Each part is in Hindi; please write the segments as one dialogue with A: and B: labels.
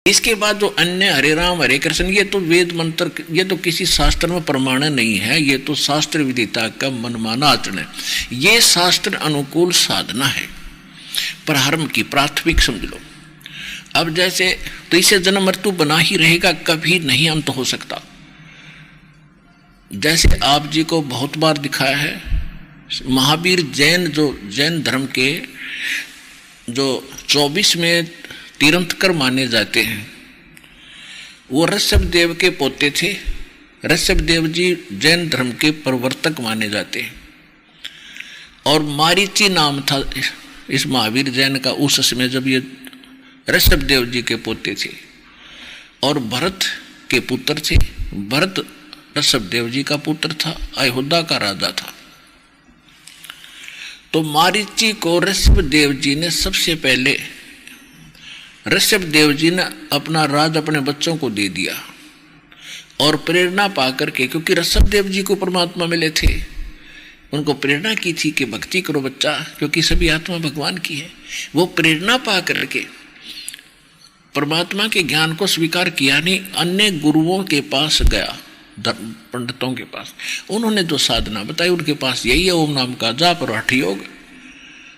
A: इसके बाद जो अन्य हरे राम हरे कृष्ण, ये तो वेद मंत्र, ये तो किसी शास्त्र में प्रमाण नहीं है, ये तो शास्त्र विदिता का मनमाना आचरण है। ये शास्त्र अनुकूल साधना है, प्रारंभ की प्राथमिक समझ लो। अब जैसे तो इसे जन्म मृत्यु बना ही रहेगा, कभी नहीं अंत हो सकता। जैसे आप जी को बहुत बार दिखाया है, महावीर जैन, जो जैन धर्म के जो 24 में तीर्थंकर माने जाते हैं, वो ऋषभदेव के पोते थे। ऋषभदेव जी जैन धर्म के प्रवर्तक माने जाते हैं। और मारीची नाम था इस महावीर जैन का उस समय जब ये ऋषभदेव जी के पोते थे, और भरत के पुत्र थे। भरत ऋषभदेव जी का पुत्र था, अयोध्या का राजा था। तो मारीची को ऋषभदेव जी ने सबसे पहले, ऋषभदेव जी ने अपना राज अपने बच्चों को दे दिया, और प्रेरणा पाकर के, क्योंकि ऋषभदेव जी को परमात्मा मिले थे, उनको प्रेरणा की थी कि भक्ति करो बच्चा, क्योंकि सभी आत्मा भगवान की है। वो प्रेरणा पा करके परमात्मा के ज्ञान को स्वीकार किया नहीं, अन्य गुरुओं के पास गया, पंडितों के पास। उन्होंने जो साधना बताई उनके पास यही है, ओम नाम का जाप और हठ योग,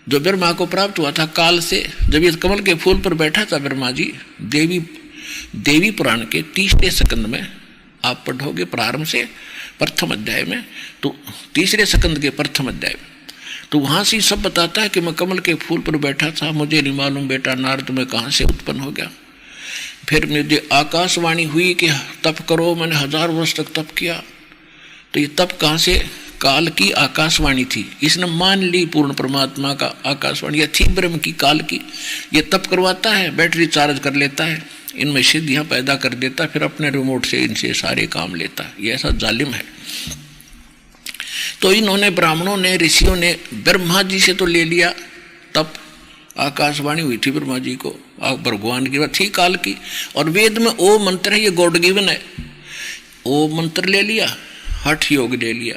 A: जो ब्रह्मा को प्राप्त हुआ था काल से। जब ये कमल के फूल पर बैठा था ब्रह्मा जी, देवी पुराण के 30वें स्कंद में आप पढ़ोगे प्रारंभ से प्रथम अध्याय में, तो 3रे स्कंद के प्रथम अध्याय में, तो वहां से सब बताता है कि मैं कमल के फूल पर बैठा था, मुझे नहीं मालूम बेटा नारद में कहां से उत्पन्न हो गया। फिर मुझे आकाशवाणी हुई कि तप करो, मैंने 1000 वर्ष तक तप किया। तो ये तप कहाँ से? काल की आकाशवाणी थी, इसने मान ली पूर्ण परमात्मा का आकाशवाणी, यह थी ब्रह्म की, काल की। ये तप करवाता है, बैटरी चार्ज कर लेता है, इनमें सिद्धियां पैदा कर देता है, फिर अपने रिमोट से इनसे सारे काम लेता है। ये ऐसा जालिम है। तो इन्होंने, ब्राह्मणों ने, ऋषियों ने ब्रह्मा जी से तो ले लिया तप, आकाशवाणी हुई थी ब्रह्मा जी को, भगवान की थी काल की। और वेद में ओ मंत्र है, ये गॉड गिवन है, ओ मंत्र ले लिया, हठ योग ले लिया,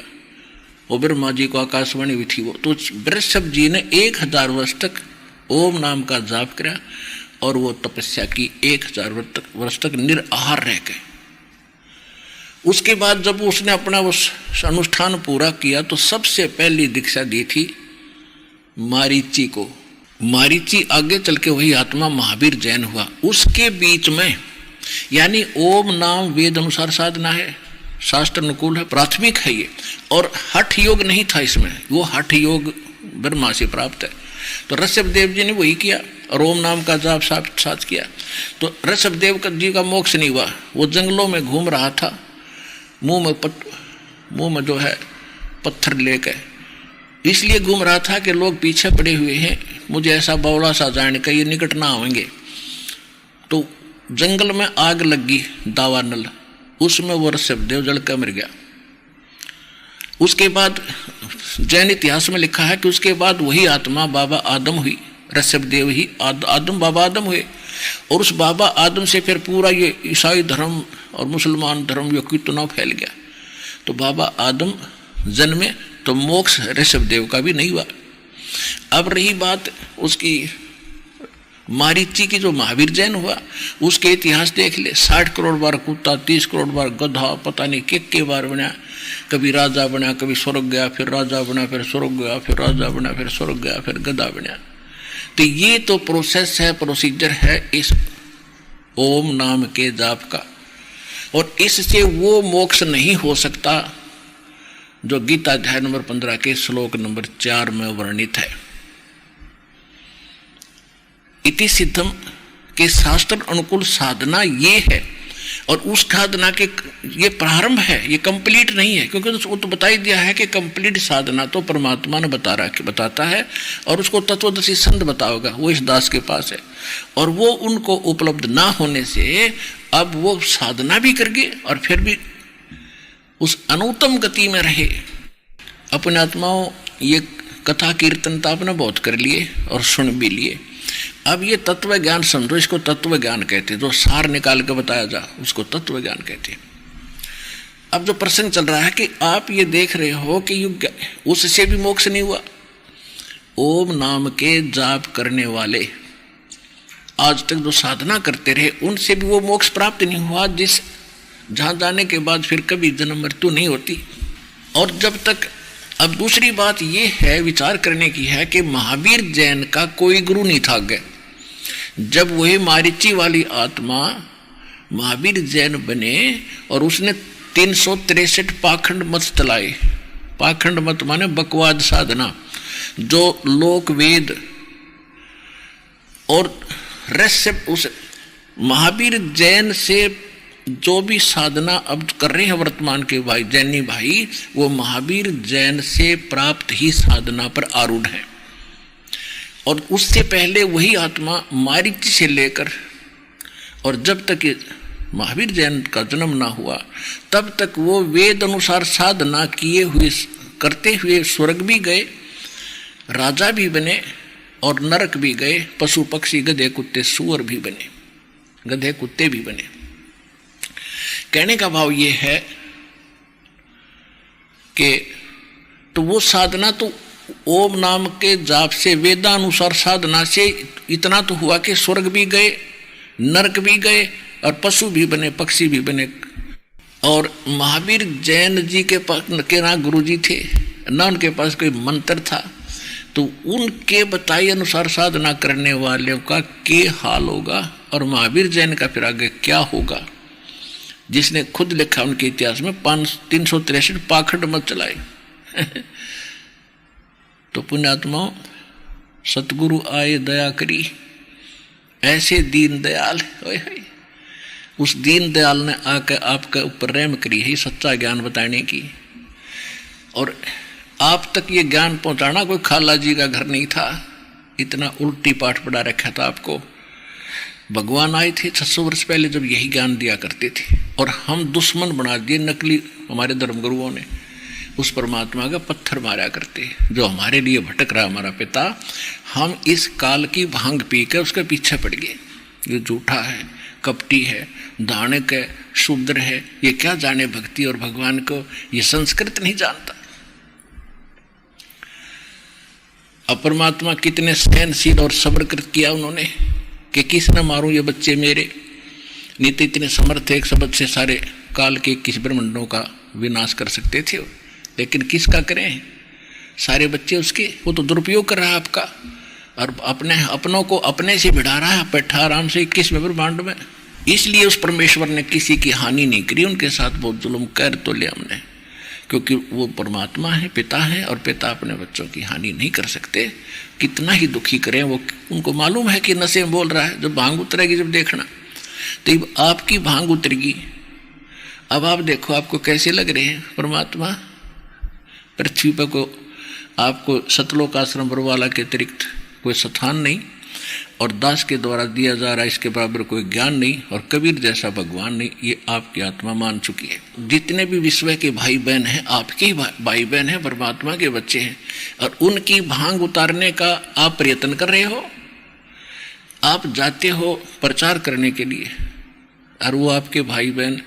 A: वो ब्रह्मा जी को आकाशवाणी हुई थी वो। तो वृषभ जी ने 1000 वर्ष तक ओम नाम का जाप किया, और वो तपस्या की 1000 वर्ष तक निराहार रह गए। उसके बाद जब उसने अपना उस अनुष्ठान पूरा किया, तो सबसे पहली दीक्षा दी थी मारीची को। मारीची आगे चल के वही आत्मा महावीर जैन हुआ। उसके बीच में, यानी ओम नाम वेद अनुसार साधना है, शास्त्र अनुकूल है, प्राथमिक है ये। और हठ योग नहीं था इसमें, वो हठ योग ब्रह्मा से प्राप्त है। तो ऋषभदेव जी ने वही किया, और ओम नाम का जाप साथ किया। तो ऋषभदेव जी का मोक्ष नहीं हुआ, वो जंगलों में घूम रहा था, मुंह में जो है पत्थर लेके, इसलिए घूम रहा था कि लोग पीछे पड़े हुए हैं, मुझे ऐसा बौला सा जान के ये निकट ना आएंगे। तो जंगल में आग लगी, दावानल, उसमें वो ऋषभदेव जल कर मर गया। उसके बाद जैन इतिहास में लिखा है कि उसके बाद वही आत्मा बाबा आदम हुई, ऋषभदेव ही आदम, बाबा आदम हुए। और उस बाबा आदम से फिर पूरा ये ईसाई धर्म और मुसलमान धर्म ये कितना फैल गया। तो बाबा आदम जन्मे तो मोक्ष ऋषभदेव का भी नहीं हुआ। अब रही बात उसकी मारीची की, जो महावीर जैन हुआ, उसके इतिहास देख ले। 60 करोड़ बार कुत्ता, 30 करोड़ बार गधा, पता नहीं के बार बना, कभी राजा बना, कभी स्वर्ग गया, फिर राजा बना, फिर स्वर्ग गया, फिर राजा बना, फिर स्वर्ग गया, फिर गधा बना। तो ये तो प्रोसेस है, प्रोसीजर है इस ओम नाम के जाप का। और इससे वो मोक्ष नहीं हो सकता जो गीता अध्याय नंबर 15 के श्लोक नंबर 4 में वर्णित है। इति सिद्धम के शास्त्र अनुकूल साधना ये है, और उस साधना के ये प्रारंभ है, ये कंप्लीट नहीं है। क्योंकि वो तो बता ही दिया है कि कंप्लीट साधना तो परमात्मा ने बताता है, और उसको तत्वदर्शी संत बताओगा, वो इस दास के पास है। और वो उनको उपलब्ध ना होने से अब वो साधना भी करके और फिर भी उस अनुत्तम गति में रहे। अपने आत्माओं, ये कथा कीर्तन तो आपने बहुत कर लिए और सुन भी लिए। अब ये तत्व ज्ञान समझो, इसको तत्व ज्ञान कहते हैं, जो सार निकाल के बताया जा उसको तत्व ज्ञान कहते हैं। अब जो प्रश्न चल रहा है कि आप ये देख रहे हो कि उससे भी मोक्ष नहीं हुआ। ओम नाम के जाप करने वाले आज तक जो साधना करते रहे उनसे भी वो मोक्ष प्राप्त नहीं हुआ, जिस जहाँ जाने के बाद फिर कभी जन्म मृत्यु नहीं होती। और जब तक, अब दूसरी बात ये है विचार करने की है कि महावीर जैन का कोई गुरु नहीं था आगे। जब वही मारीची वाली आत्मा महावीर जैन बने और उसने 363 पाखंड मत चलाए। पाखंड मत माने बकवाद साधना, जो लोक वेद और रहस्य, उस महावीर जैन से जो भी साधना अब कर रहे हैं वर्तमान के भाई जैनी भाई, वो महावीर जैन से प्राप्त ही साधना पर आरूढ़ है। और उससे पहले वही आत्मा मारीच से लेकर, और जब तक महावीर जैन का जन्म ना हुआ तब तक वो वेद अनुसार साधना किए हुए करते हुए स्वर्ग भी गए, राजा भी बने और नरक भी गए, पशु पक्षी गधे कुत्ते सूअर भी बने, गधे कुत्ते भी बने। कहने का भाव ये है कि तो वो साधना तो ओम नाम के जाप से वेदानुसार साधना से इतना तो हुआ कि स्वर्ग भी गए, नरक भी गए और पशु भी बने, पक्षी भी बने। और महावीर जैन जी के ना गुरु जी थे ना उनके पास कोई मंत्र था, तो उनके बताए अनुसार साधना करने वालों का क्या हाल होगा और महावीर जैन का फिर आगे क्या होगा, जिसने खुद लिखा उनके इतिहास में 363 पाखंड मत चलाए। तो पुण्यात्माओं, सतगुरु आए दया करी, ऐसे दीन दयाल, उस दीन दयाल ने आकर आपके ऊपर रहम करी है सच्चा ज्ञान बताने की। और आप तक ये ज्ञान पहुंचाना कोई खाला जी का घर नहीं था, इतना उल्टी पाठ पढ़ा रखा था आपको। भगवान आए थे 600 वर्ष पहले जब यही ज्ञान दिया करते थे, और हम दुश्मन बना दिए नकली हमारे धर्मगुरुओं ने। उस परमात्मा का पत्थर मारा करते जो हमारे लिए भटक रहा हमारा पिता। हम इस काल की भांग पी कर उसके पीछे पड़ गए। ये झूठा है, कपटी है, दानक है, शूद्र है, ये क्या जाने भक्ति और भगवान को, ये संस्कृत नहीं जानता। अब परमात्मा कितने सहनशील और सब्र कर किया उन्होंने कि किस न मारूं ये बच्चे मेरे। नहीं तो इतने समर्थ एक शब्द से सारे काल के किस ब्रह्मांडों का विनाश कर सकते थे, लेकिन किसका करें, सारे बच्चे उसके। वो तो दुरुपयोग कर रहा है आपका, और अपनों को अपने से भिड़ा रहा है, बैठा आराम से 21वें ब्रह्मांड में। इसलिए उस परमेश्वर ने किसी की हानि नहीं करी, उनके साथ बहुत जुल्म कर तो लिया हमने, क्योंकि वो परमात्मा है, पिता है, और पिता अपने बच्चों की हानि नहीं कर सकते। कितना ही दुखी करें वो, उनको मालूम है कि नशे में बोल रहा है। जब भांग उतरेगी, जब देखना तो आपकी भांग उतरेगी। अब आप देखो आपको कैसे लग रहे हैं परमात्मा। पृथ्वी पर को आपको सतलोक आश्रम बरवाला के अतिरिक्त कोई स्थान नहीं, और दास के द्वारा दिया जा रहा इसके बराबर कोई ज्ञान नहीं, और कबीर जैसा भगवान नहीं, ये आपकी आत्मा मान चुकी है। जितने भी विश्व के भाई बहन हैं आपके ही भाई बहन हैं, परमात्मा के बच्चे हैं, और उनकी भांग उतारने का आप प्रयत्न कर रहे हो। आप जाते हो प्रचार करने के लिए, और वो आपके भाई बहन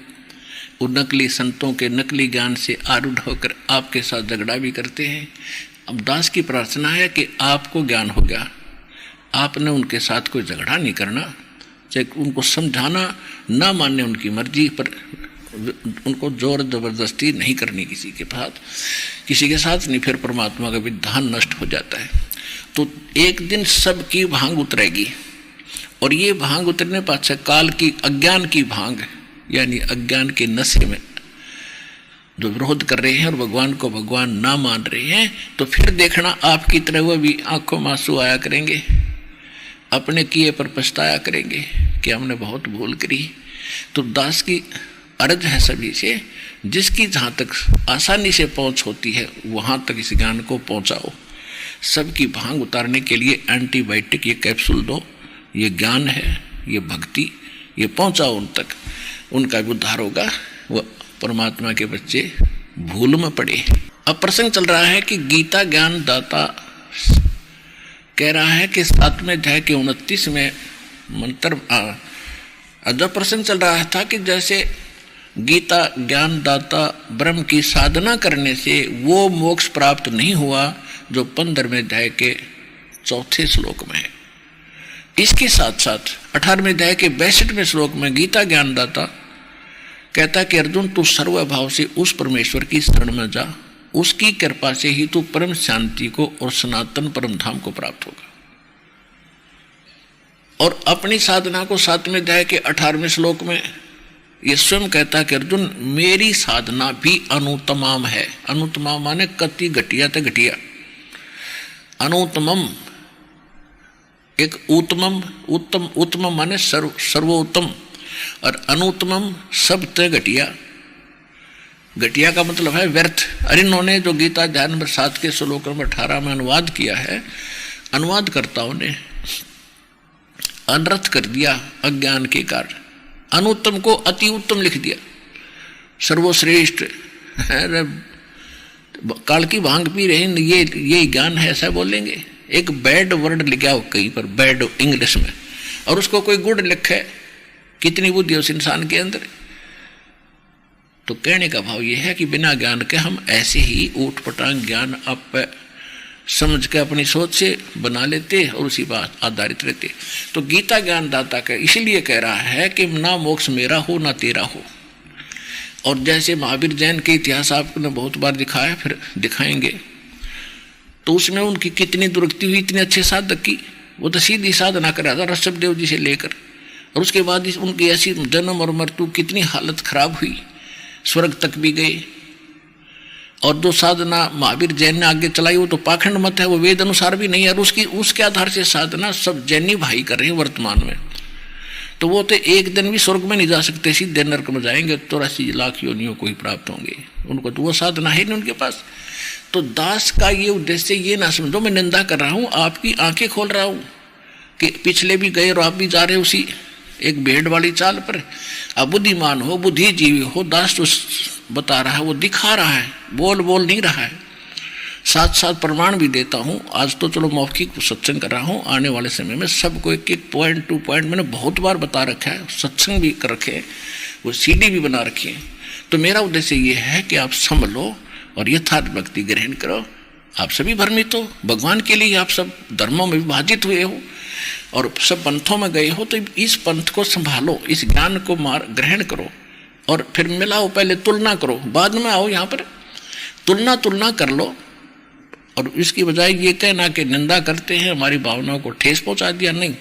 A: उन नकली संतों के नकली ज्ञान से आरूढ़ होकर आपके साथ झगड़ा भी करते हैं। अब दास की प्रार्थना है कि आपको ज्ञान हो गया, आपने उनके साथ कोई झगड़ा नहीं करना, चाहे उनको समझाना ना माने उनकी मर्जी पर, उनको जोर जबरदस्ती नहीं करनी किसी के साथ नहीं, फिर परमात्मा का विधान नष्ट हो जाता है। तो एक दिन सबकी भांग उतरेगी, और ये भांग उतरने पाछे काल की अज्ञान की भांग, यानी अज्ञान के नशे में जो विरोध कर रहे हैं और भगवान को भगवान ना मान रहे हैं, तो फिर देखना आपकी तरह वो भी आंखों में आंसू आया करेंगे, अपने किए पर पछताया करेंगे कि हमने बहुत भूल करी। तो दास की अर्ज है सभी से, जिसकी जहाँ तक आसानी से पहुँच होती है वहाँ तक इस ज्ञान को पहुँचाओ। सबकी भांग उतारने के लिए एंटीबायोटिक ये कैप्सूल दो, ये ज्ञान है, ये भक्ति, ये पहुँचाओ उन तक, उनका भी उद्धार होगा। वो परमात्मा के बच्चे भूल में पड़े। अब प्रसंग चल रहा है कि गीता ज्ञान दाता कह रहा है कि 7वें अध्याय के 29 में मंत्र, जब प्रसंग चल रहा था कि जैसे गीता ज्ञान दाता ब्रह्म की साधना करने से वो मोक्ष प्राप्त नहीं हुआ जो 15वें अध्याय के 4थे श्लोक में है। इसके साथ साथ 18वें अध्याय के 62वें श्लोक में गीता ज्ञानदाता कहता कि अर्जुन तू सर्वभाव से उस परमेश्वर की शरण में जा, उसकी कृपा से ही तू परम शांति को और सनातन परम धाम को प्राप्त होगा। और अपनी साधना को 7वें अध्याय के 18वें श्लोक में ये स्वयं कहता कि अर्जुन मेरी साधना भी अनुत्तमम है। अनुत्तमम माने कति घटिया ते घटिया। अनुत्तमम एक उत्तमम, उत्तम उत्तम माने सर्वोत्तम, और अनुत्तमम सब ते घटिया। घटिया का मतलब है व्यर्थ। और इन्होंने जो गीता अध्याय नंबर 7 के श्लोक नंबर 18 में अनुवाद किया है, अनुवादकर्ताओं ने अनर्थ कर दिया अज्ञान के कारण। अनुत्तम को अति उत्तम लिख दिया, सर्वश्रेष्ठ। काल की भांग पी रहे ये ज्ञान है ऐसा बोलेंगे। एक बैड वर्ड लिखा हो कहीं पर, बैड इंग्लिश में, और उसको कोई गुड लिखे। कितनी बुद्धि उस इंसान के अंदर। तो कहने का भाव यह है कि बिना ज्ञान के हम ऐसे ही ऊट पटांग ज्ञान आप समझ के अपनी सोच से बना लेते और उसी पर आधारित रहते। तो गीता ज्ञानदाता का इसलिए कह रहा है कि ना मोक्ष मेरा हो ना तेरा हो। और जैसे महावीर जैन के इतिहास आपने बहुत बार दिखाया, फिर दिखाएंगे, तो उसमें उनकी कितनी दुर्गति हुई इतने अच्छे साधक की। वो तो सीधी साधना कर रहा था ऋषभदेव जी से लेकर, और उसके बाद उनकी ऐसी जन्म और मृत्यु कितनी हालत खराब हुई, स्वर्ग तक भी गए। और जो साधना महावीर जैन ने आगे चलाई वो तो पाखंड मत है, वो वेद अनुसार भी नहीं है। और उसके आधार से साधना सब जैनी भाई कर रहे हैं वर्तमान में। तो वो तो एक दिन भी स्वर्ग में नहीं जा सकते, सीधे नरक में जाएंगे, 84 लाख योनियों को ही प्राप्त होंगे। उनको तो वो साधना है नहीं उनके पास। तो दास का ये उद्देश्य ये ना समझो मैं निंदा कर रहा हूँ, आपकी आंखें खोल रहा हूँ कि पिछले भी गए और आप भी जा रहे हो उसी एक भेड़ वाली चाल पर। अब बुद्धिमान हो, बुद्धिजीवी हो, दास तो बता रहा है, वो दिखा रहा है, बोल नहीं रहा है। साथ साथ प्रमाण भी देता हूँ। आज तो चलो मौखिक सत्संग कर रहा हूँ, आने वाले समय में सबको एक एक पॉइंट टू पॉइंट मैंने बहुत बार बता रखा है, सत्संग भी कर रखे, वो CD भी बना रखी है। तो मेरा उद्देश्य ये है कि आप संभलो और यथार्थ भक्ति ग्रहण करो। आप सभी भ्रमित हो, भगवान के लिए आप सब धर्मों में विभाजित हुए हो और सब पंथों में गए हो, तो इस पंथ को संभालो, इस ज्ञान को ग्रहण करो और फिर मिलाओ। पहले तुलना करो, बाद में आओ यहाँ पर तुलना कर लो। और इसकी बजाय ये कहना कि निंदा करते हैं, हमारी भावनाओं को ठेस पहुंचा दिया, नहीं,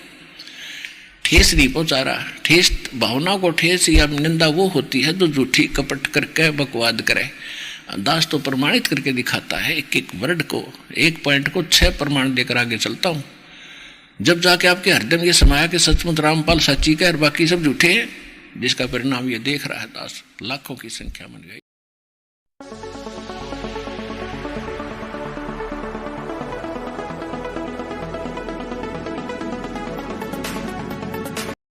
A: ठेस नहीं पहुंचा रहा। ठेस भावना को ठेस या निंदा वो होती है जो झूठी कपट करके बकवाद करे। दास तो प्रमाणित करके दिखाता है, एक एक वर्ड को, एक पॉइंट को 6 प्रमाण देकर आगे चलता हूँ। जब जाके आपके हृदय में ये समाया कि सचमुच रामपाल सच्ची का और बाकी सब झूठे हैं, जिसका परिणाम ये देख रहा है दास, लाखों की संख्या में गई।